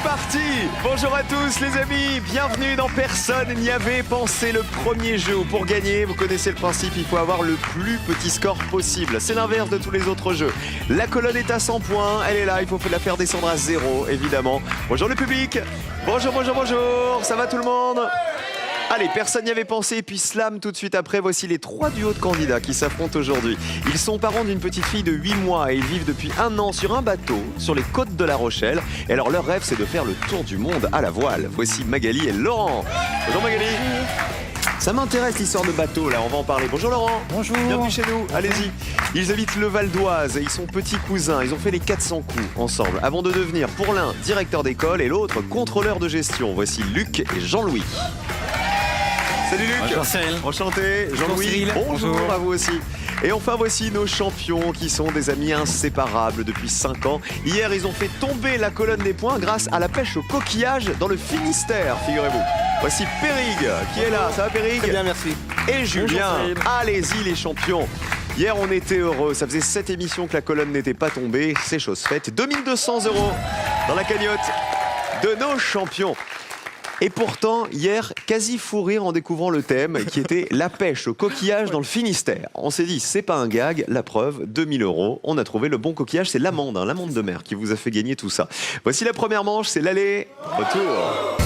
parti. Bonjour à tous les amis, bienvenue dans Personne n'y avait pensé, le premier jeu où pour gagner, vous connaissez le principe, il faut avoir le plus petit score possible. C'est l'inverse de tous les autres jeux. La colonne est à 100 points, elle est là, il faut la faire descendre à 0 évidemment. Bonjour le public, bonjour, ça va tout le monde? Allez, personne n'y avait pensé, et puis slam tout de suite après. Voici les 3 duos de candidats qui s'affrontent aujourd'hui. Ils sont parents d'une petite fille de 8 mois et ils vivent depuis 1 an sur un bateau sur les côtes de La Rochelle. Et alors leur rêve, c'est de faire le tour du monde à la voile. Voici Magali et Laurent. Bonjour Magali. Ça m'intéresse l'histoire de bateau là, on va en parler. Bonjour Laurent. Bonjour. Bienvenue chez nous, allez-y. Ils habitent le Val d'Oise et ils sont petits cousins. Ils ont fait les 400 coups ensemble avant de devenir pour l'un directeur d'école et l'autre contrôleur de gestion. Voici Luc et Jean-Louis. Salut Luc. Bonjour Cyril. Enchanté. Jean-Louis. Bonjour à vous aussi. Et enfin voici nos champions qui sont des amis inséparables depuis 5 ans. Hier ils ont fait tomber la colonne des points grâce à la pêche au coquillage dans le Finistère, figurez-vous. Voici Périg qui est là. Ça va Périg? Très bien, merci. Et Julien. Allez-y les champions. Hier on était heureux, ça faisait 7 émissions que la colonne n'était pas tombée. C'est chose faite. 2200 € dans la cagnotte de nos champions. Et pourtant, hier, quasi fou rire en découvrant le thème qui était la pêche au coquillage dans le Finistère. On s'est dit, c'est pas un gag, la preuve, 2000 €. On a trouvé le bon coquillage, c'est l'amande, l'amande de mer qui vous a fait gagner tout ça. Voici la première manche, c'est l'aller-retour.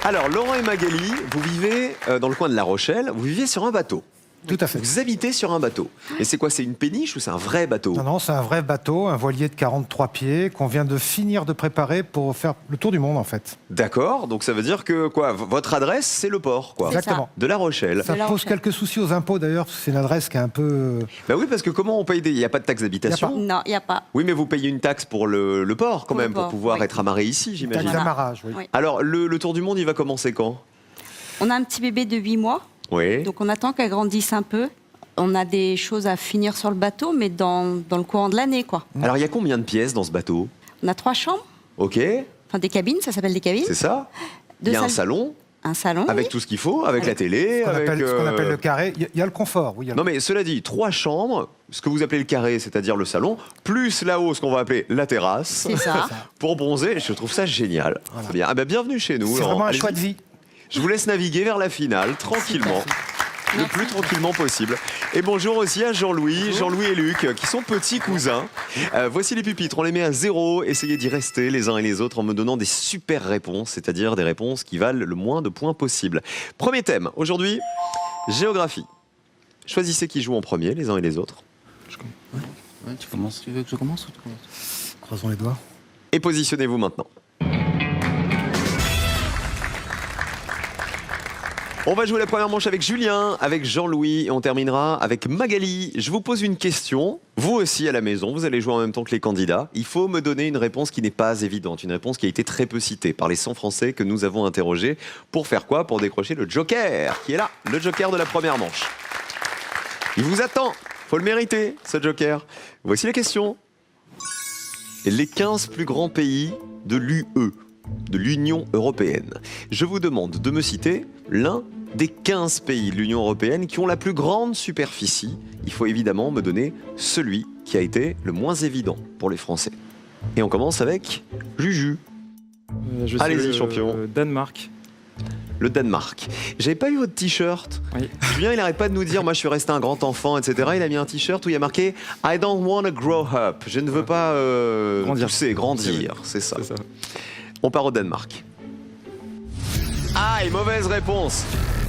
Alors, Laurent et Magali, vous vivez dans le coin de La Rochelle, vous vivez sur un bateau. Tout à fait. Vous habitez sur un bateau. Et c'est quoi, c'est une péniche ou c'est un vrai bateau? Non, c'est un vrai bateau, un voilier de 43 pieds qu'on vient de finir de préparer pour faire le tour du monde en fait. D'accord, donc ça veut dire que quoi, votre adresse c'est le port quoi. Exactement. De La Rochelle. Ça pose quelques soucis aux impôts d'ailleurs, parce que c'est une adresse qui est un peu... Bah oui, parce que comment on paye des... Il n'y a pas de taxe d'habitation? Non, il n'y a pas. Oui, mais vous payez une taxe pour le port quand même, pour pouvoir être amarré ici, j'imagine. Taxe d'amarrage, oui. Oui. Alors, le tour du monde, il va commencer quand? On a un petit bébé de 8 mois, Oui. donc on attend qu'elle grandisse un peu. On a des choses à finir sur le bateau, mais dans le courant de l'année, quoi. Alors, il y a combien de pièces dans ce bateau? On a 3 chambres, Ok, enfin des cabines, ça s'appelle des cabines. c'est ça. Il Deux y a un salles. salon, Un salon. avec tout ce qu'il faut, avec la télé, Ce qu'on avec... appelle, ce qu'on appelle le carré. Il y a le confort, oui. Non mais cela dit, 3 chambres, ce que vous appelez le carré, c'est-à-dire le salon, plus là-haut ce qu'on va appeler la terrasse, C'est ça. pour bronzer, je trouve ça génial. Voilà. Très bien. Ah ben, bienvenue chez nous. C'est Laurent. vraiment un Allez-y. choix de vie. Je vous laisse naviguer vers la finale, tranquillement. Le plus tranquillement possible. Et bonjour aussi à Jean-Louis, Jean-Louis et Luc, qui sont petits cousins. Voici les pupitres, on les met à 0. Essayez d'y rester les uns et les autres en me donnant des super réponses, c'est-à-dire des réponses qui valent le moins de points possible. Premier thème, aujourd'hui, géographie. Choisissez qui joue en premier, les uns et les autres. Ouais, tu commences. Tu veux que je commence ou tu commences? Croisons les doigts. Et positionnez-vous maintenant. On va jouer la première manche avec Julien, avec Jean-Louis et on terminera avec Magali. Je vous pose une question, vous aussi à la maison, vous allez jouer en même temps que les candidats. Il faut me donner une réponse qui n'est pas évidente, une réponse qui a été très peu citée par les 100 Français que nous avons interrogés. Pour faire quoi? Pour décrocher le joker, qui est là, le joker de la première manche. Il vous attend, faut le mériter, ce joker. Voici la question. Les 15 plus grands pays de l'UE, de l'Union européenne. Je vous demande de me citer l'un des 15 pays de l'Union européenne qui ont la plus grande superficie. Il faut évidemment me donner celui qui a été le moins évident pour les Français. Et on commence avec Juju, Allez-y, champion. Danemark. le Danemark. J'avais pas eu votre t-shirt. Oui. Julien, il arrête pas de nous dire, moi je suis resté un grand enfant, etc. Il a mis un t-shirt où il y a marqué I don't want to grow up. Je ne veux pas grandir. C'est ça. C'est ça. On part au Danemark. Ah, et mauvaise réponse.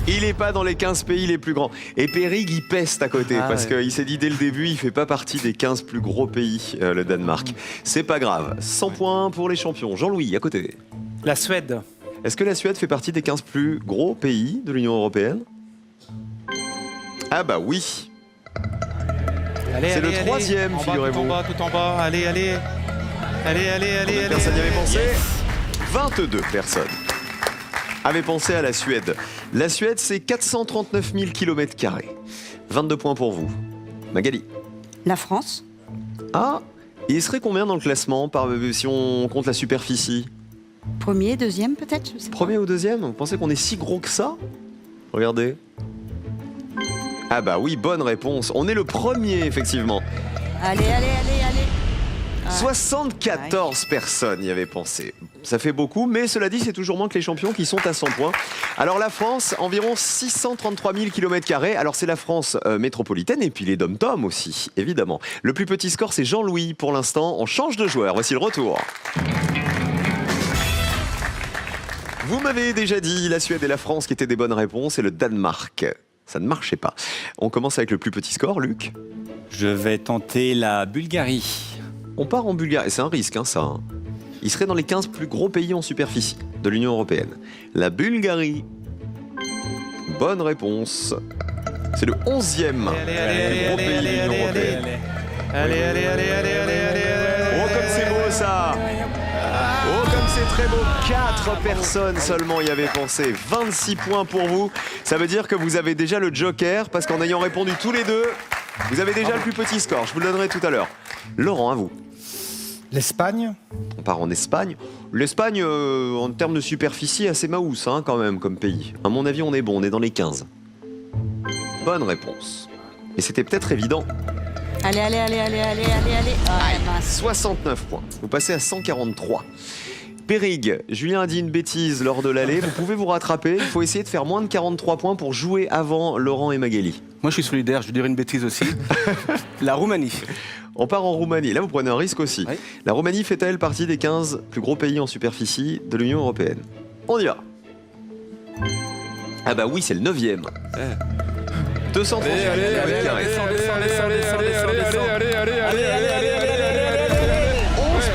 Il n'est pas dans les 15 pays les plus grands. Et Périg, il peste à côté, parce qu'il s'est dit dès le début, il fait pas partie des 15 plus gros pays, le Danemark. C'est pas grave. 100 points pour les champions. Jean-Louis, à côté. La Suède. Est-ce que la Suède fait partie des 15 plus gros pays de l'Union européenne? Ah bah oui. Allez, C'est allez, le allez. troisième, En bas, figurez-vous. Tout en bas, tout en bas. Allez, allez. Allez, allez, allez, Combien de allez. personnes y avaient pensé? Yes. 22 personnes avaient pensé à la Suède. La Suède, c'est 439 000 km². 22 points pour vous. Magali. La France. Ah, il serait combien dans le classement si on compte la superficie? Premier, deuxième peut-être, je sais pas. Premier ou deuxième? Vous pensez qu'on est si gros que ça? Regardez. Ah bah oui, bonne réponse. On est le premier, effectivement. Allez. 74 personnes y avaient pensé. Ça fait beaucoup, mais cela dit, c'est toujours moins que les champions qui sont à 100 points. Alors la France, environ 633 000 km². Alors c'est la France métropolitaine et puis les dom-tom aussi, évidemment. Le plus petit score, c'est Jean-Louis. Pour l'instant, on change de joueur. Voici le retour. Vous m'avez déjà dit la Suède et la France qui étaient des bonnes réponses et le Danemark. Ça ne marchait pas. On commence avec le plus petit score, Luc. Je vais tenter la Bulgarie. On part en Bulgarie, c'est un risque ça. Hein. Il serait dans les 15 plus gros pays en superficie de l'Union européenne. La Bulgarie. Bonne réponse. C'est le 11e plus gros pays de l'Union européenne. Oh comme c'est beau ça. Oh comme c'est très beau. 4 personnes seulement y avaient pensé. 26 points pour vous. Ça veut dire que vous avez déjà le joker parce qu'en ayant répondu tous les deux, vous avez déjà le plus petit score. Je vous le donnerai tout à l'heure. Laurent, à vous. L'Espagne. On part en Espagne. L'Espagne, en termes de superficie, assez maousse quand même comme pays. À mon avis, on est bon, on est dans les 15. Bonne réponse. Mais c'était peut-être évident. Allez. Ah, mince. 69 points. Vous passez à 143. Périg, Julien a dit une bêtise lors de l'aller. Vous pouvez vous rattraper. Il faut essayer de faire moins de 43 points pour jouer avant Laurent et Magali. Moi, je suis solidaire, je dirais une bêtise aussi. La Roumanie. On part en Roumanie. Là, vous prenez un risque aussi. Oui. La Roumanie fait-elle partie des 15 plus gros pays en superficie de l'Union européenne? On y va. Ah bah oui, c'est le 9e. 230 11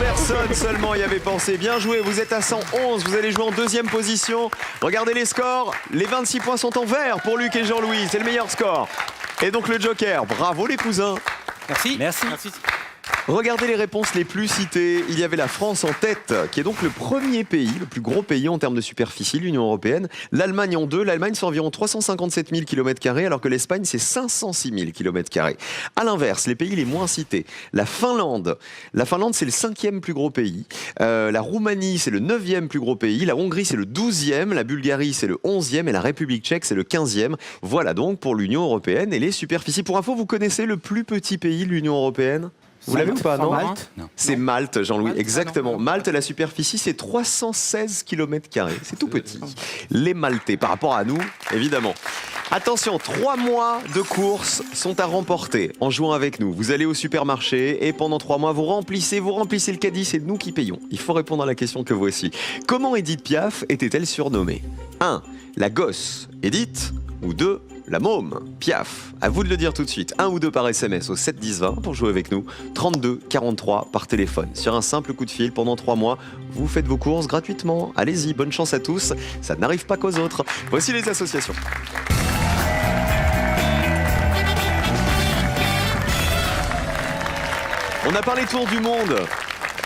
personnes seulement y avaient pensé. Bien joué, vous êtes à 111. Vous allez jouer en deuxième position. Regardez les scores. Les 26 points sont en vert pour Luc et Jean-Louis. C'est le meilleur score. Et donc le joker. Bravo les cousins. Merci. Regardez les réponses les plus citées. Il y avait la France en tête, qui est donc le premier pays, le plus gros pays en termes de superficie, l'Union européenne. L'Allemagne en deux. L'Allemagne, c'est environ 357 000 km², alors que l'Espagne, c'est 506 000 km². À l'inverse, les pays les moins cités. La Finlande. La Finlande, c'est le 5e plus gros pays. La Roumanie, c'est le 9e plus gros pays. La Hongrie, c'est le 12e. La Bulgarie, c'est le 11e. Et la République tchèque, c'est le 15e. Voilà donc pour l'Union européenne et les superficies. Pour info, vous connaissez le plus petit pays de l'Union européenne ? Vous l'avez ou pas, non? Malte ? Non. C'est Malte, Jean-Louis, exactement. Malte, la superficie, c'est 316 km². C'est tout petit. Les Maltais, par rapport à nous, évidemment. Attention, 3 mois de course sont à remporter en jouant avec nous. Vous allez au supermarché et pendant 3 mois, vous remplissez le caddie, c'est nous qui payons. Il faut répondre à la question que voici. Comment Édith Piaf était-elle surnommée? 1. La gosse, Édith, ou 2. La môme, Piaf. À vous de le dire tout de suite. 1 ou 2 par SMS au 7 10 20 pour jouer avec nous. 32 43 par téléphone. Sur un simple coup de fil pendant 3 mois, vous faites vos courses gratuitement. Allez-y, bonne chance à tous. Ça n'arrive pas qu'aux autres. Voici les associations. On a parlé tour du monde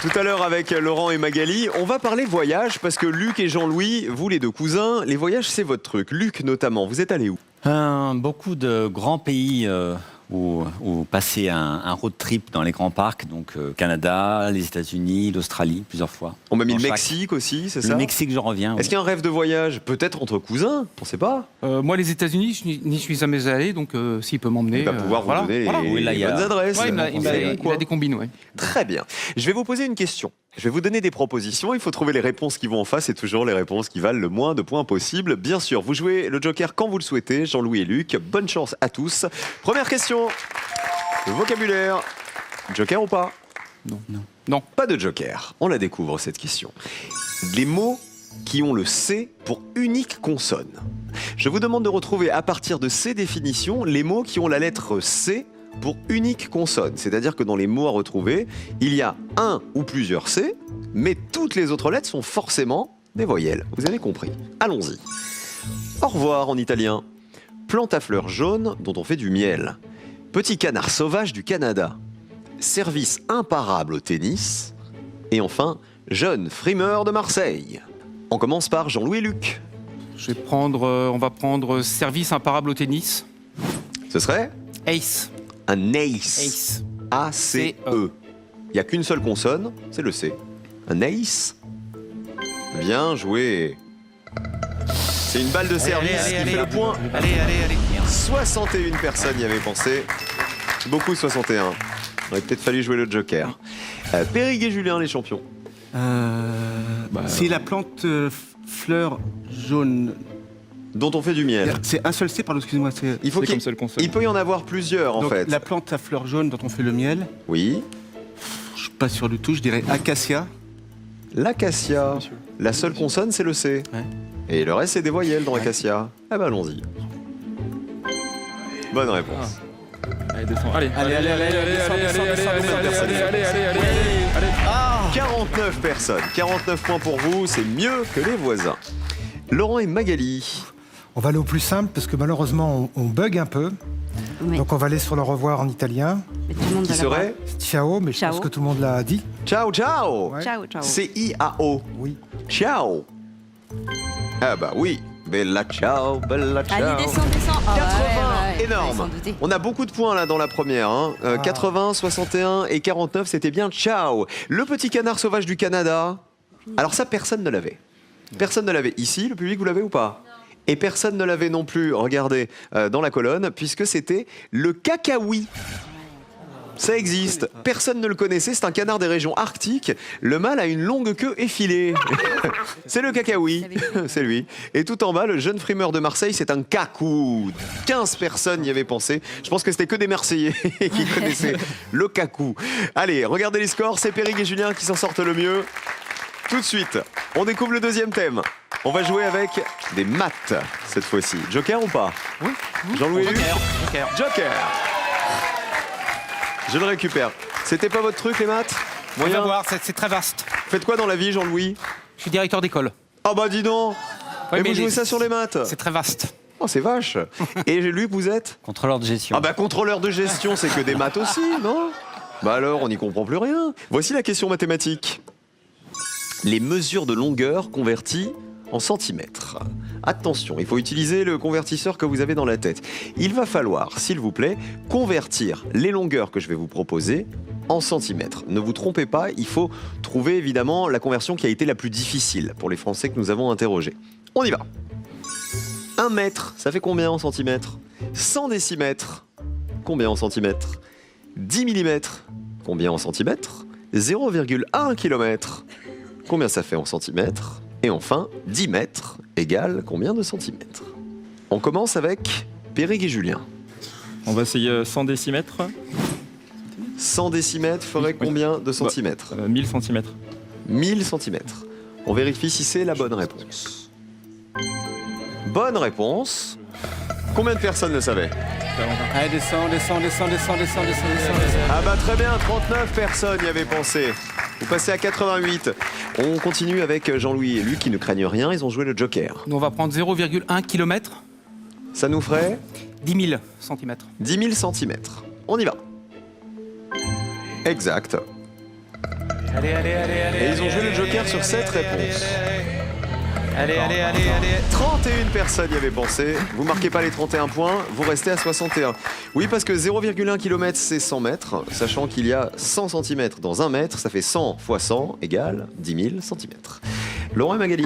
tout à l'heure avec Laurent et Magali. On va parler voyage parce que Luc et Jean-Louis, vous les deux cousins, les voyages c'est votre truc. Luc notamment, vous êtes allé où? Beaucoup de grands pays où passer un road trip dans les grands parcs, donc Canada, les États-Unis, l'Australie, plusieurs fois. On m'a mis Dans le chaque- Mexique aussi, c'est ça? Le Mexique, je reviens. Est-ce qu'il y a un rêve de voyage? Peut-être entre cousins, on sait pas. Moi, les États-Unis, je n'y suis jamais allé, donc s'il peut m'emmener. Il va pouvoir vous donner les, Oui, là, il y a- bonnes adresses. Ouais, il Quoi. a des combines, ouais. Très bien. Je vais vous poser une question. Je vais vous donner des propositions. Il faut trouver les réponses qui vont en face et toujours les réponses qui valent le moins de points possible. Bien sûr, vous jouez le Joker quand vous le souhaitez. Jean-Louis et Luc, bonne chance à tous. Première question. Le vocabulaire. Joker ou pas? Non. Pas de Joker. On la découvre cette question. Les mots qui ont le C pour unique consonne. Je vous demande de retrouver à partir de ces définitions les mots qui ont la lettre C pour unique consonne. C'est-à-dire que dans les mots à retrouver, il y a un ou plusieurs C, mais toutes les autres lettres sont forcément des voyelles. Vous avez compris. Allons-y. Au revoir en italien. Plante à fleurs jaunes dont on fait du miel. Petit canard sauvage du Canada. Service imparable au tennis. Et enfin, jeune frimeur de Marseille. On commence par Jean-Louis et Luc. On va prendre service imparable au tennis. Ce serait Ace. un ace. Ace. A-C-E. Il n'y a qu'une seule consonne, c'est le C. Un ace. Bien joué. C'est une balle de service qui fait le point. Allez. 70 61 personnes y avaient pensé. Beaucoup 61. Il aurait peut-être fallu jouer le Joker. Périg et Julien, les champions. C'est la plante fleur jaune. Dont on fait du miel. C'est un seul C, pardon, excusez-moi. Il faut C'est qu'il comme seule consonne. il peut y en avoir plusieurs en Donc, fait. la plante à fleur jaune dont on fait le miel, Oui. je suis pas sûr du tout, je dirais acacia. L'acacia. La seule consonne, c'est le C. Ouais. Et le reste, c'est des voyelles dans l'acacia. Ah bah allons-y. Bonne réponse. Allez, descends. Allez, Allez, allez, allez, allez, descends, descends, descends, descends. 49 personnes. 49 points pour vous, c'est mieux que les voisins. Laurent et Magali. On va aller au plus simple parce que malheureusement on bug un peu. Mais, Donc on va aller sur le revoir en italien. mais tout le monde Qui va l'avoir. serait Ciao, mais je Ciao. pense que tout le monde l'a dit. Ciao, ciao. Ouais. Ciao, ciao. C-I-A-O. Oui. Ciao. Ah bah oui. Bella ciao, bella ciao. Allez, descends. 80, Ils énorme. s'en doutaient. On a beaucoup de points là dans la première. 80, 61 et 49, c'était bien ciao. Le petit canard sauvage du Canada. Alors ça, personne ne l'avait. Personne ne l'avait. Ici, le public, vous l'avez ou pas? Et personne ne l'avait non plus, regardez, dans la colonne, puisque c'était le cacaoui. Ça existe. Personne ne le connaissait. C'est un canard des régions arctiques. Le mâle a une longue queue effilée. C'est le cacaoui. C'est lui. Et tout en bas, le jeune frimeur de Marseille, c'est un cacou. 15 personnes y avaient pensé. Je pense que c'était que des Marseillais qui connaissaient le cacou. Allez, regardez les scores. C'est Périg et Julien qui s'en sortent le mieux. Tout de suite, on découvre le deuxième thème. On va jouer avec des maths cette fois-ci. Joker ou pas? Oui. Jean-Louis Luc Joker. Joker. Je le récupère. C'était pas votre truc les maths? On va Moyen. voir, c'est très vaste. Faites quoi dans la vie, Jean-Louis? Je suis directeur d'école. Ah bah dis donc. Ouais, Et mais vous jouez les- ça sur les maths? C'est très vaste. Oh c'est vache. Et Luc, vous êtes? Contrôleur de gestion. Ah bah contrôleur de gestion, c'est que des maths aussi, non? Bah alors, on n'y comprend plus rien. Voici la question mathématique. Les mesures de longueur converties en centimètres. Attention, il faut utiliser le convertisseur que vous avez dans la tête. Il va falloir, s'il vous plaît, convertir les longueurs que je vais vous proposer en centimètres. Ne vous trompez pas, il faut trouver évidemment la conversion qui a été la plus difficile pour les Français que nous avons interrogés. On y va. 1 mètre, ça fait combien en centimètres? 100 décimètres, combien en centimètres? 10 mm, combien en centimètres? 0,1 km, combien ça fait en centimètres? Et enfin, 10 mètres égale combien de centimètres? On commence avec Périg et Julien. On va essayer 100 décimètres. 100 décimètres ferait Oui. combien de centimètres? 1000 centimètres. 1000 centimètres. On vérifie si c'est la bonne réponse. Bonne réponse. Combien de personnes le savaient? Allez, descends. Ah bah très bien, 39 personnes y avaient pensé. Vous passez à 88. On continue avec Jean-Louis et Luc qui ne craignent rien, ils ont joué le Joker. Nous, on va prendre 0,1 km, Ça nous ferait 10 000 centimètres. 10 000 centimètres. On y va. Exact. Allez. Et ils ont joué le Joker sur cette réponse. Allez. 31 personnes y avaient pensé. Vous marquez pas les 31 points, vous restez à 61. Oui, parce que 0,1 km, c'est 100 mètres, sachant qu'il y a 100 cm dans 1 mètre, ça fait 100 fois 100 égale 10 000 cm. Laurent et Magali,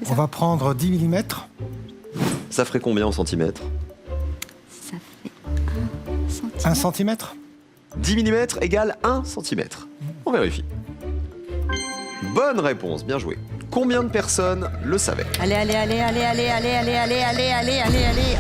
On va prendre 10 mm. ça ferait combien en centimètres? Ça fait 1 centimètre. 10 mm égale 1 cm. On vérifie. Bonne réponse, bien joué. Combien de personnes le savaient? Allez.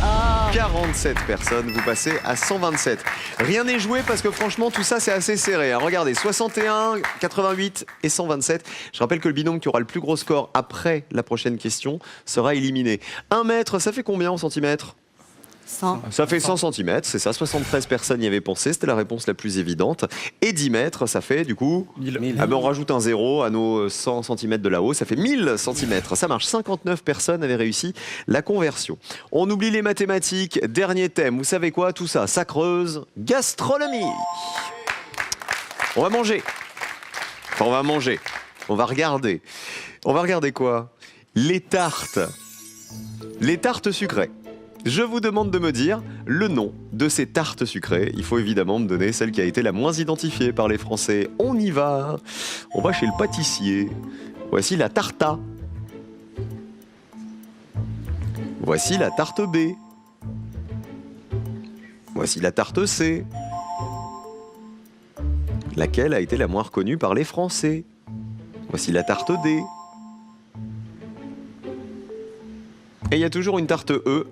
Oh. 47 personnes, vous passez à 127. Rien n'est joué parce que franchement tout ça c'est assez serré. Regardez, 61, 88 et 127. Je rappelle que le binôme qui aura le plus gros score après la prochaine question sera éliminé. 1 mètre, ça fait combien en centimètres? 100. Ça fait 100 cm, c'est ça, 73 personnes y avaient pensé, c'était la réponse la plus évidente. Et 10 mètres, ça fait du coup... 1000. Ah ben on rajoute un zéro à nos 100 cm de là-haut, ça fait 1000 cm. Ça marche, 59 personnes avaient réussi la conversion. On oublie les mathématiques, dernier thème, vous savez quoi, tout ça, ça creuse, gastronomie. On va manger. Enfin, on va manger, on va regarder. On va regarder quoi? Les tartes. Les tartes sucrées. Je vous demande de me dire le nom de ces tartes sucrées. Il faut évidemment me donner celle qui a été la moins identifiée par les Français. On y va. On va chez le pâtissier. Voici la tarte A. Voici la tarte B. Voici la tarte C. Laquelle a été la moins reconnue par les Français? Voici la tarte D. Et il y a toujours une tarte E.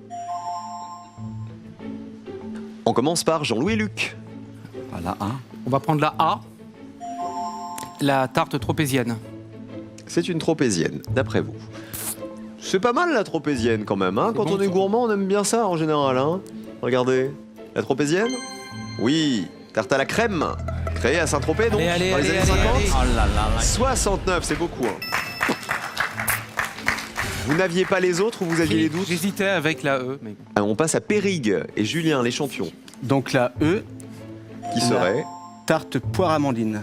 On commence par Jean-Louis et Luc. Voilà, un. On va prendre la A. La tarte tropézienne. C'est une tropézienne, d'après vous. C'est pas mal la tropézienne quand même, hein. Quand bon, on est ça. gourmand, on aime bien ça en général, hein. Regardez, la tropézienne. Oui, tarte à la crème, créée à Saint-Tropez donc, Allez, dans les allez, années allez, 50. allez. Oh là là là. 69, c'est beaucoup, hein. Vous n'aviez pas les autres ou vous aviez les doutes? J'hésitais avec la E. Mais... Ah, on passe à Périgue et Julien, les champions. Donc la E, Qui serait tarte poire amandine.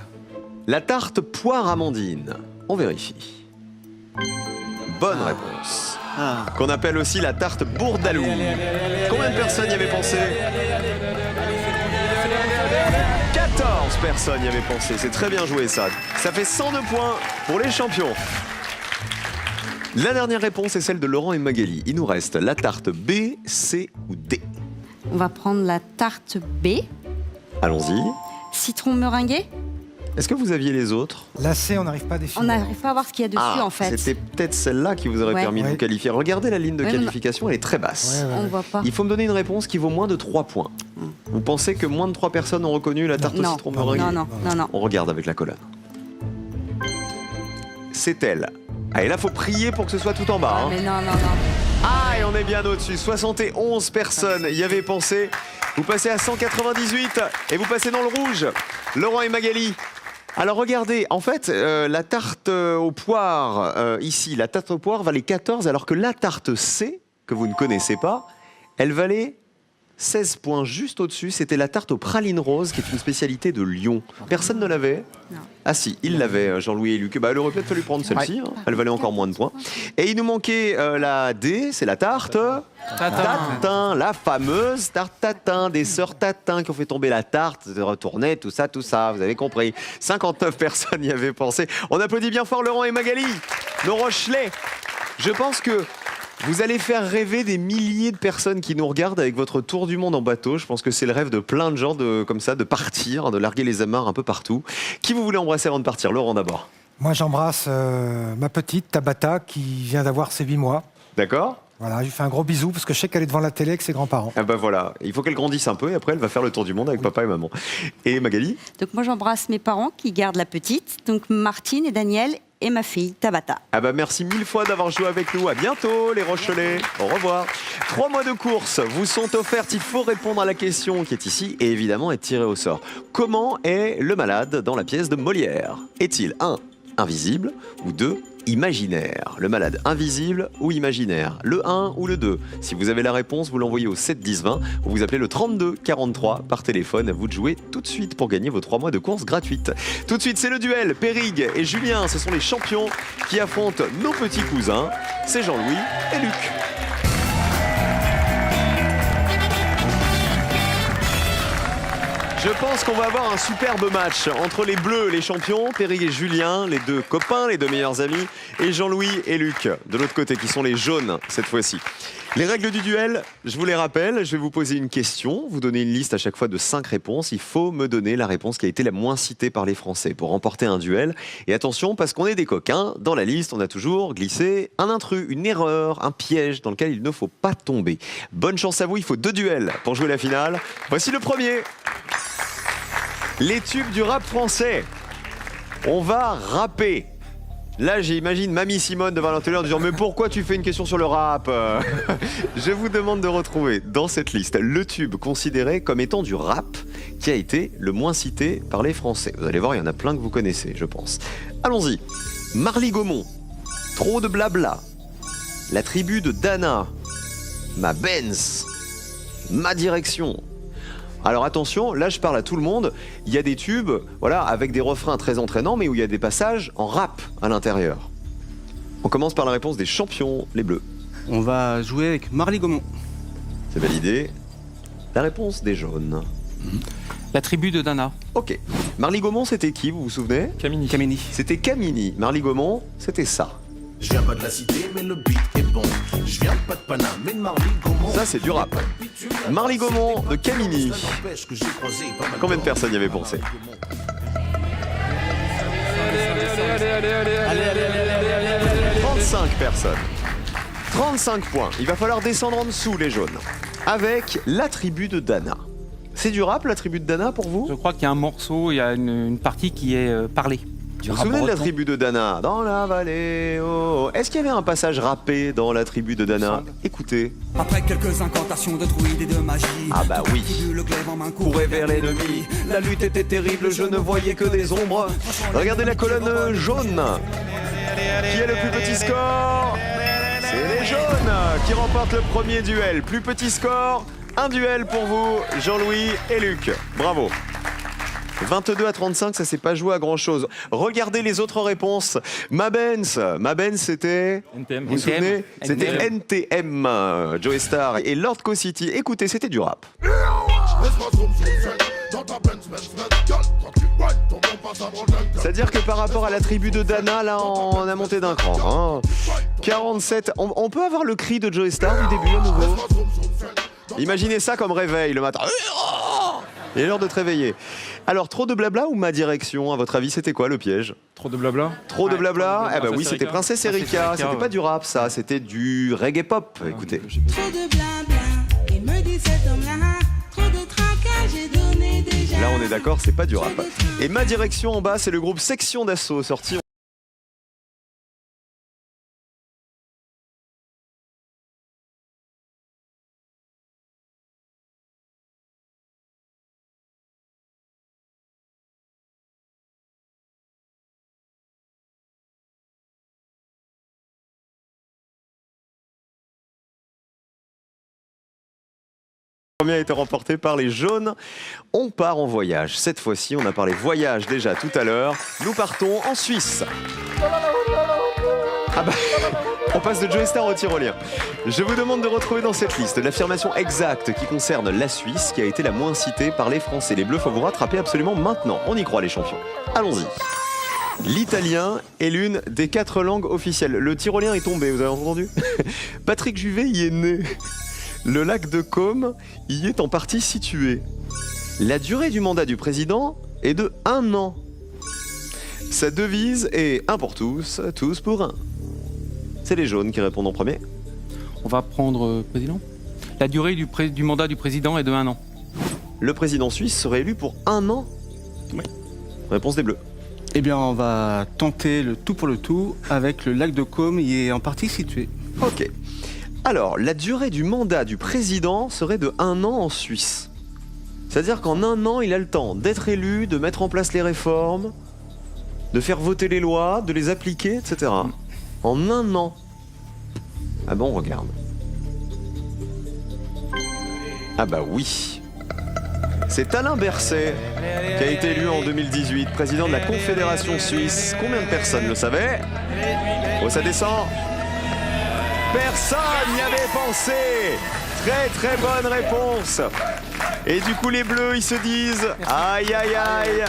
la tarte poire amandine. On vérifie. Bonne réponse. Qu'on appelle aussi la tarte bourdalou. Combien de personnes y avaient pensé? 14 personnes y avaient pensé. C'est très bien joué ça. Ça fait 102 points pour les champions. La dernière réponse est celle de Laurent et Magali. Il nous reste la tarte B, C ou D. On va prendre la tarte B. Allons-y. Citron meringué. Est-ce que vous aviez les autres? La C, on n'arrive pas à On définir. n'arrive pas à voir ce qu'il y a dessus en fait. C'était peut-être celle-là qui vous aurait Ouais. permis de Ouais. vous qualifier. Regardez la ligne de Ouais, qualification, elle est très basse. Ouais, ouais. On voit pas. Il faut me donner une réponse qui vaut moins de 3 points. Vous pensez que moins de 3 personnes ont reconnu la tarte au Non, citron non, meringuée? non. On regarde avec la colonne. C'est elle. Ah, et là, faut prier pour que ce soit tout en bas. hein. Mais non. Ah, et on est bien au-dessus. 71 personnes y avaient pensé. Vous passez à 198 et vous passez dans le rouge. Laurent et Magali. Alors regardez, en fait, la tarte aux poires, ici, la tarte aux poires valait 14, alors que la tarte C, que vous ne connaissez pas, elle valait 16 points juste au-dessus. C'était la tarte aux pralines roses, qui est une spécialité de Lyon. Personne ne l'avait? Non. Ah si, il l'avait, Jean-Louis et Luc. Bah, il aurait peut-être fallu prendre celle-ci, hein. Elle valait encore moins de points. Et il nous manquait la D, c'est la tarte... Tatin, la fameuse tarte tatin, des sœurs tatin qui ont fait tomber la tarte, de retourner, tout ça, vous avez compris. 59 personnes y avaient pensé. On applaudit bien fort Laurent et Magali, nos Rochelais. Je pense que vous allez faire rêver des milliers de personnes qui nous regardent avec votre tour du monde en bateau. Je pense que c'est le rêve de plein de gens comme ça, de partir, de larguer les amarres un peu partout. Qui vous voulez embrasser avant de partir? Laurent d'abord. Moi, j'embrasse ma petite Tabata qui vient d'avoir ses 8 mois. D'accord? Voilà, je lui fais un gros bisou parce que je sais qu'elle est devant la télé avec ses grands-parents. Ah bah voilà, il faut qu'elle grandisse un peu et après elle va faire le tour du monde avec papa et maman. Et Magali? Donc moi j'embrasse mes parents qui gardent la petite. Donc Martine et Daniel et ma fille Tabata. Ah bah merci 1000 fois d'avoir joué avec nous. À bientôt les Rochelais. Au revoir. 3 mois de course vous sont offertes. Il faut répondre à la question qui est ici et évidemment être tiré au sort. Comment est le malade dans la pièce de Molière? Est-il 1. invisible ou 2. imaginaire? Le malade invisible ou imaginaire? Le 1 ou le 2? Si vous avez la réponse, vous l'envoyez au 7 10 20 ou vous appelez le 32 43 par téléphone. À vous de jouer tout de suite pour gagner vos 3 mois de course gratuite. Tout de suite, c'est le duel. Périgue et Julien, ce sont les champions qui affrontent nos petits cousins. C'est Jean-Louis et Luc. Je pense qu'on va avoir un superbe match entre les Bleus, les champions, Périgue et Julien, les deux copains, les deux meilleurs amis, et Jean-Louis et Luc, de l'autre côté, qui sont les jaunes cette fois-ci. Les règles du duel, je vous les rappelle, je vais vous poser une question, vous donnez une liste à chaque fois de 5 réponses, il faut me donner la réponse qui a été la moins citée par les Français pour remporter un duel. Et attention, parce qu'on est des coquins, dans la liste, on a toujours glissé un intrus, une erreur, un piège dans lequel il ne faut pas tomber. Bonne chance à vous, il faut 2 duels pour jouer la finale. Voici le premier. Les tubes du rap français. On va rapper. Là, j'imagine Mamie Simone devant la télé en disant « Mais pourquoi tu fais une question sur le rap ?» Je vous demande de retrouver dans cette liste le tube considéré comme étant du rap qui a été le moins cité par les Français. Vous allez voir, il y en a plein que vous connaissez, je pense. Allons-y. Marly Gaumont. Trop de blabla. La tribu de Dana. Ma Benz. Ma direction. Alors attention, là je parle à tout le monde, il y a des tubes voilà, avec des refrains très entraînants mais où il y a des passages en rap à l'intérieur. On commence par la réponse des champions, les Bleus. On va jouer avec Marly Gaumont. C'est validé. La réponse des jaunes. La tribu de Dana. Ok. Marly Gaumont c'était qui, vous vous souvenez? Camini. Camini. C'était Camini. Marly Gaumont, c'était ça. Je viens pas de la cité, mais le beat est bon. Je viens pas de Paname, mais de Marly Gaumont. Ça, c'est du rap. Marly Gaumont de Camini. Ça n'empêche que j'ai croisé pas mal Combien de personnes y avaient pensé? 35 personnes. 35 points. Il va falloir descendre en dessous, les jaunes. Avec la tribu de Dana. C'est du rap, la tribu de Dana, pour vous? Je crois qu'il y a un morceau, il y a une partie qui est parlée. Vous vous souvenez de la tribu de Dana? Dans la vallée, oh. Est-ce qu'il y avait un passage rappé dans la tribu de Dana? Écoutez. Après quelques incantations de druides et de magie. Ah bah oui. Le glaive en main Courait vers l'ennemi. La lutte était terrible, je ne voyais que des ombres. Regardez la colonne jaune. Qui a le plus petit score? C'est les jaunes qui remportent le premier duel. Plus petit score, un duel pour vous, Jean-Louis et Luc. Bravo. 22 à 35, ça s'est pas joué à grand chose. Regardez les autres réponses. Mabens c'était... NTM. Vous vous souvenez? C'était NTM, Joey Star et Lord Co-City. Écoutez, c'était du rap. C'est-à-dire que par rapport à la tribu de Dana, là, on a monté d'un cran. Hein. 47. On peut avoir le cri de Joey Star du début à nouveau? Imaginez ça comme réveil le matin. Il est l'heure de te réveiller. Alors, trop de blabla ou ma direction? À votre avis, c'était quoi le piège? Trop de blabla. Trop de blabla? Eh ben oui, Princesse c'était Erika. Princesse Erika. C'était pas du rap, ça. C'était du reggae pop. Écoutez. Trop de blabla, et me dit cet homme-là, trop de tracas, j'ai donné déjà. Là, on est d'accord, c'est pas du rap. Et ma direction en bas, c'est le groupe Section d'Assaut, sorti Le premier a été remporté par les jaunes. On part en voyage. Cette fois-ci, on a parlé voyage déjà tout à l'heure. Nous partons en Suisse. Ah bah, on passe de Joey Star au tyrolien. Je vous demande de retrouver dans cette liste l'affirmation exacte qui concerne la Suisse, qui a été la moins citée par les Français. Les Bleus, faut vous rattraper absolument maintenant. On y croit, les champions. Allons-y. L'italien est l'une des 4 langues officielles. Le tyrolien est tombé, vous avez entendu? Patrick Juvet y est né. Le lac de Côme y est en partie situé. La durée du mandat du président est de 1 an. Sa devise est 1 pour tous, tous pour 1. C'est les jaunes qui répondent en premier. On va prendre président. La durée du mandat du président est de 1 an. Le président suisse serait élu pour 1 an? Oui. Réponse des Bleus. Eh bien, on va tenter le tout pour le tout avec le lac de Côme y est en partie situé. Ok. Alors, la durée du mandat du président serait de 1 an en Suisse. C'est-à-dire qu'en 1 an, il a le temps d'être élu, de mettre en place les réformes, de faire voter les lois, de les appliquer, etc. En 1 an. Ah bon, on regarde. Ah bah oui. C'est Alain Berset qui a été élu en 2018, président de la Confédération suisse. Combien de personnes le savaient? Oh, ça descend. Personne n'y avait pensé. Très très bonne réponse. Et du coup les Bleus ils se disent aïe aïe aïe.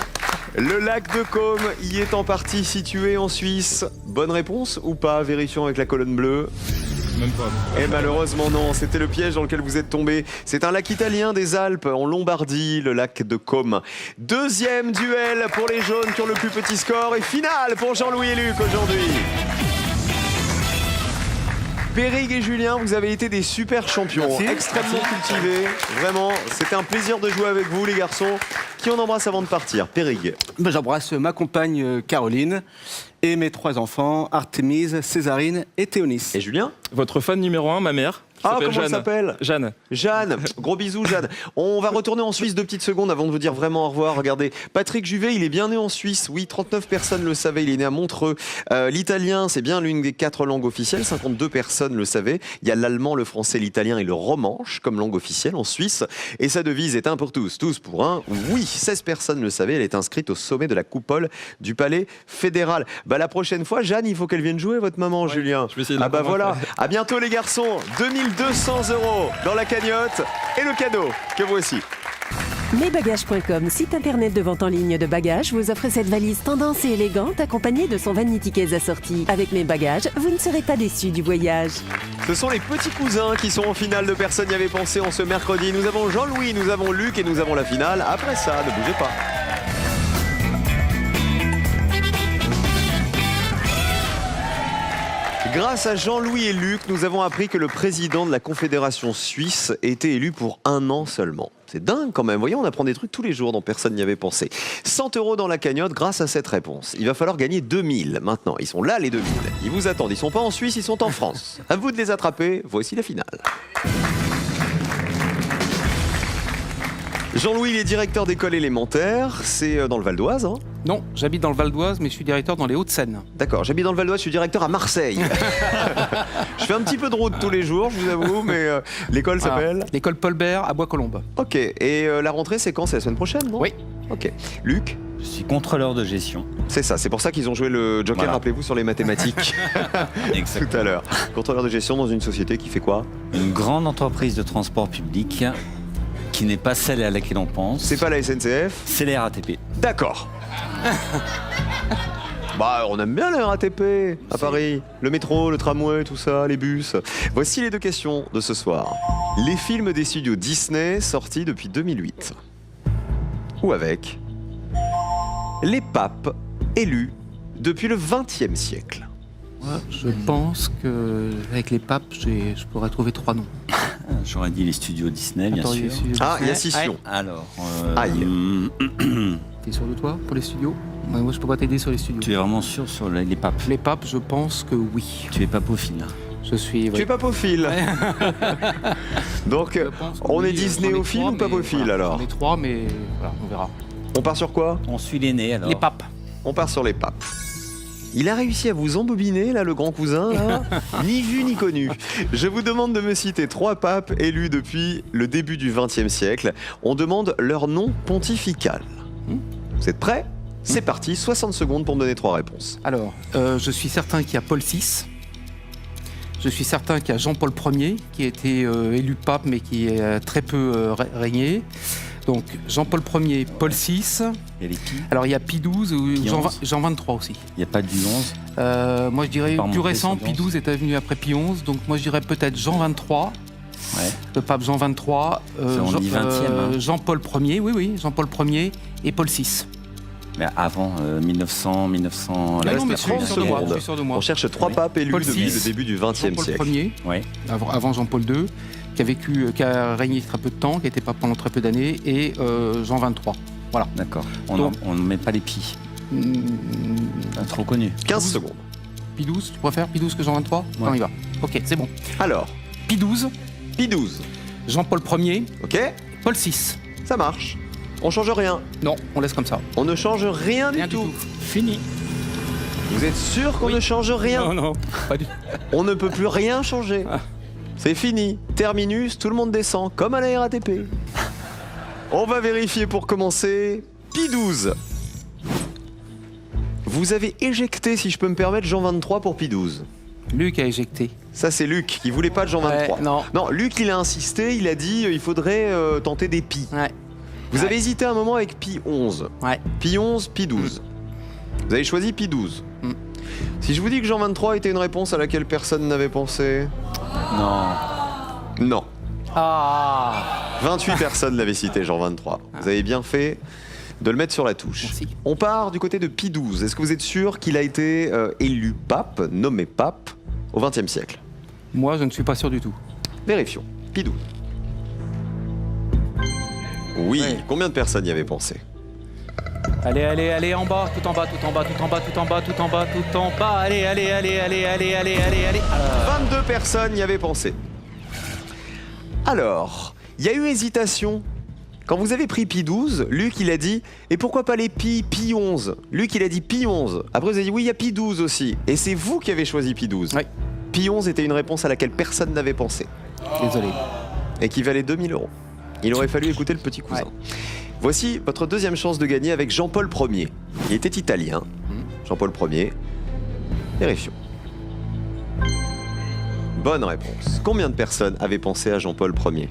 Le lac de Côme y est en partie situé en Suisse. Bonne réponse ou pas? Vérifions avec la colonne bleue. Même pas. Et malheureusement non, c'était le piège dans lequel vous êtes tombé. C'est un lac italien des Alpes, en Lombardie, le lac de Côme. Deuxième duel pour les jaunes qui ont le plus petit score et finale pour Jean-Louis et Luc aujourd'hui. Périg et Julien, vous avez été des super champions, extrêmement cultivés. Vraiment, c'était un plaisir de jouer avec vous les garçons. Qui on embrasse avant de partir? Périg. Ben, j'embrasse ma compagne Caroline et mes 3 enfants, Artémise, Césarine et Théonis. Et Julien? Votre fan numéro 1, ma mère. Ah, comment elle s'appelle? Jeanne. Jeanne, gros bisous Jeanne. On va retourner en Suisse 2 petites secondes avant de vous dire vraiment au revoir. Regardez, Patrick Juvet, il est bien né en Suisse. Oui, 39 personnes le savaient, il est né à Montreux. L'italien, c'est bien l'une des 4 langues officielles. 52 personnes le savaient. Il y a l'allemand, le français, l'italien et le romanche comme langue officielle en Suisse. Et sa devise est 1 pour tous, tous pour 1. Oui, 16 personnes le savaient. Elle est inscrite au sommet de la coupole du palais fédéral. Bah, la prochaine fois, Jeanne, il faut qu'elle vienne jouer, votre maman, ouais, Julien. Je vais essayer de ah bah voilà. À bientôt les garçons. 2200 € dans la cagnotte et le cadeau que voici. Mesbagages.com, site internet de vente en ligne de bagages, vous offre cette valise tendance et élégante accompagnée de son vanity case assorti. Avec Mes Bagages, vous ne serez pas déçus du voyage. Ce sont les petits cousins qui sont en finale de Personne n'y avait pensé en ce mercredi. Nous avons Jean-Louis, nous avons Luc et nous avons la finale. Après ça, ne bougez pas. Grâce à Jean-Louis et Luc, nous avons appris que le président de la Confédération suisse était élu pour 1 an seulement. C'est dingue quand même. Voyez, on apprend des trucs tous les jours dont personne n'y avait pensé. 100 € dans la cagnotte grâce à cette réponse. Il va falloir gagner 2000 maintenant. Ils sont là les 2000. Ils vous attendent. Ils sont pas en Suisse, ils sont en France. À vous de les attraper. Voici la finale. Jean-Louis, il est directeur d'école élémentaire. C'est dans le Val d'Oise, hein? Non, j'habite dans le Val d'Oise, mais je suis directeur dans les Hauts-de-Seine. D'accord, j'habite dans le Val d'Oise, je suis directeur à Marseille. Je fais un petit peu de route tous les jours, je vous avoue, mais l'école s'appelle L'école Paul Bert à Bois-Colombes. Ok, et la rentrée, c'est quand? C'est la semaine prochaine, non? Oui. Ok. Luc? Je suis contrôleur de gestion. C'est ça, c'est pour ça qu'ils ont joué le Joker, Voilà. rappelez-vous, sur les mathématiques. Exactement. Tout à l'heure. Contrôleur de gestion dans une société qui fait quoi? Une grande entreprise de transport public qui n'est pas celle à laquelle on pense. C'est pas la SNCF? C'est la RATP. D'accord. Bah, on aime bien la RATP à Paris. Le métro, le tramway, tout ça, les bus. Voici les 2 questions de ce soir. Les films des studios Disney sortis depuis 2008. Ou avec les papes élus depuis le XXe siècle. Je pense qu'avec les papes, je pourrais trouver 3 noms. J'aurais dit les studios Disney, bien Attends, sûr. les studios Ah, il y a Disney. scission. Alors, Aïe. T'es sûr de toi pour les studios? Ouais, moi, je peux pas t'aider sur les studios. tu es vraiment sûr sur les papes? Les papes, je pense que oui. Tu es papophile. Je suis. Tu es papophile. Donc, Je pense que on est oui, Disnéophile j'en ai ou 3, mais papophile voilà, alors? J'en ai 3, mais voilà, on verra. On part sur quoi? On suit l'aîné alors. Les papes. On part sur les papes. Il a réussi à vous embobiner, là, le grand cousin, là. Ni vu ni connu. Je vous demande de me citer 3 papes élus depuis le début du XXe siècle. On demande leur nom pontifical. Vous êtes prêts? C'est parti, 60 secondes pour me donner 3 réponses. Alors, je suis certain qu'il y a Paul VI. Je suis certain qu'il y a Jean-Paul Ier, qui a été élu pape, mais qui a très peu régné. Donc, Jean-Paul Ier, Paul VI. Il y a les Pi. Alors, il y a Pie XII ou Pie Jean, XI. Jean 23 aussi. Il n'y a pas du 11. Moi, je dirais Par plus mon récent, Pie descendance. XII est venu après Pie XI. Donc, moi, je dirais peut-être Jean 23. Ouais. Le pape Jean 23. on dit 20e, hein. Jean-Paul Ier, oui, Jean-Paul Ier et Paul VI. Mais avant 1900. Il Ah non, reste mais 30 je suis sûr de moi, secondes. je suis sûr de moi. On cherche 3 papes élus Paul depuis VI, le début du XXe Jean-Paul siècle. Ier, Ouais. avant Jean-Paul II, qui a régné très peu de temps, qui n'était pas pendant très peu d'années, et Jean 23. Voilà. D'accord. Donc- On ne met pas les Pi. Trop connu. 15 secondes. Pie XII, tu préfères Pie XII que Jean 23? Ouais. On y va. Ok, c'est bon. Alors, Pie XII, Pie XII. Jean-Paul Ier, Ok, Paul VI. ça marche. On change rien. Non, on laisse comme ça. On ne change rien du tout. Fini. Vous êtes sûr qu'on ne change rien? non, pas du On ne peut plus rien changer. C'est fini. Terminus, tout le monde descend, comme à la RATP. On va vérifier pour commencer. Pie XII. Vous avez éjecté, si je peux me permettre, Jean 23 pour Pie XII. Luc a éjecté. Ça, c'est Luc qui voulait pas de Jean 23. Ouais, non. Non, Luc, il a insisté, il a dit il faudrait tenter des Pi. Ouais. Vous avez hésité un moment avec Pi 11. Ouais. Pi 11, Pi 12. Vous avez choisi Pi 12. Mm. Si je vous dis que Jean 23 était une réponse à laquelle personne n'avait pensé. Non. Non. Ah 28 personnes l'avaient cité, Jean 23. Vous avez bien fait de le mettre sur la touche. Merci. On part du côté de Pie 12. Est-ce que vous êtes sûr qu'il a été élu pape, nommé pape, au XXe siècle? Moi, je ne suis pas sûr du tout. Vérifions. Pie 12. Oui. Ouais. Combien de personnes y avaient pensé? Allez, allez, allez, en bas, tout en bas, tout en bas, tout en bas, tout en bas, tout en bas, tout en bas. Allez, allez, allez, allez, allez, allez, allez, allez. 22 personnes y avaient pensé. Alors, il y a eu hésitation. Quand vous avez pris Pi 12, Luc il a dit « Et pourquoi pas les Pi 11 ?» Luc il a dit Pi 11. Après vous avez dit « Oui, il y a Pi 12 aussi. » Et c'est vous qui avez choisi Pi 12. Oui. Pi 11 était une réponse à laquelle personne n'avait pensé. Désolé. Et qui valait 2000 €. Il aurait fallu écouter le petit cousin. Ouais. Voici votre deuxième chance de gagner avec Jean-Paul Ier. Il était italien. Jean-Paul Ier. Vérifions. Bonne réponse. Combien de personnes avaient pensé à Jean-Paul Ier?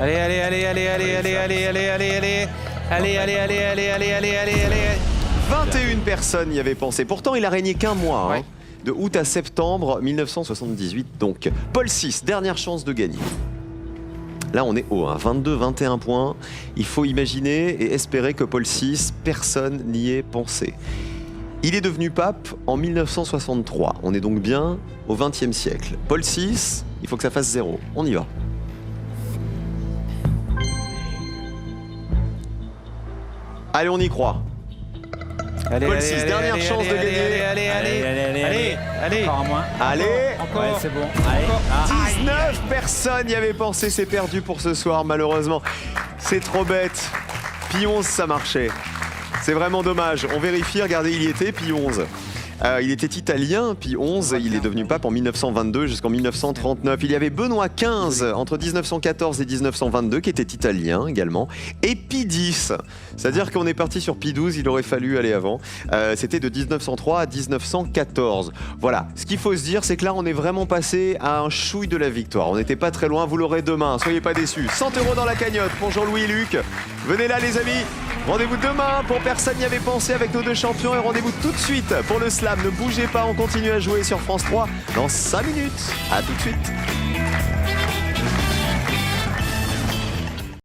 Allez, allez, allez, allez, allez, allez, allez, allez, allez, allez. Allez, allez, allez, allez, allez, allez, allez, allez. 21 personnes y avaient pensé. Pourtant, il a régné qu'un mois. Ouais. Hein, de août à septembre 1978. Donc, Paul VI, dernière chance de gagner. Là, on est haut, hein, 22-21 points. Il faut imaginer et espérer que Paul VI, personne n'y ait pensé. Il est devenu pape en 1963. On est donc bien au XXe siècle. Paul VI, il faut que ça fasse 0. On y va. Allez, on y croit. Allez, Paul allez, VI, allez, dernière allez, chance allez, de allez, gagner. Allez, allez, allez, allez, allez. Encore un moins. Allez, Encore. Ouais, c'est bon. Allez. Ah. 19 personnes y avaient pensé, c'est perdu pour ce soir, malheureusement. C'est trop bête. Pie 11, ça marchait. C'est vraiment dommage. On vérifie, regardez, il y était, Pie 11. Il était italien, Pie 11, il est devenu pape en 1922 jusqu'en 1939. Il y avait Benoît XV entre 1914 et 1922 qui était italien également. Et Pie X, c'est-à-dire qu'on est parti sur Pie 12, il aurait fallu aller avant. C'était de 1903 à 1914. Voilà, ce qu'il faut se dire, c'est que là on est vraiment passé à un chouille de la victoire. On n'était pas très loin, vous l'aurez demain, soyez pas déçus. 100 € dans la cagnotte pour Jean-Louis et Luc. Venez là les amis. Rendez-vous demain pour Personne n'y avait pensé avec nos deux champions et rendez-vous tout de suite pour le slam. Ne bougez pas, on continue à jouer sur France 3 dans 5 minutes. A tout de suite.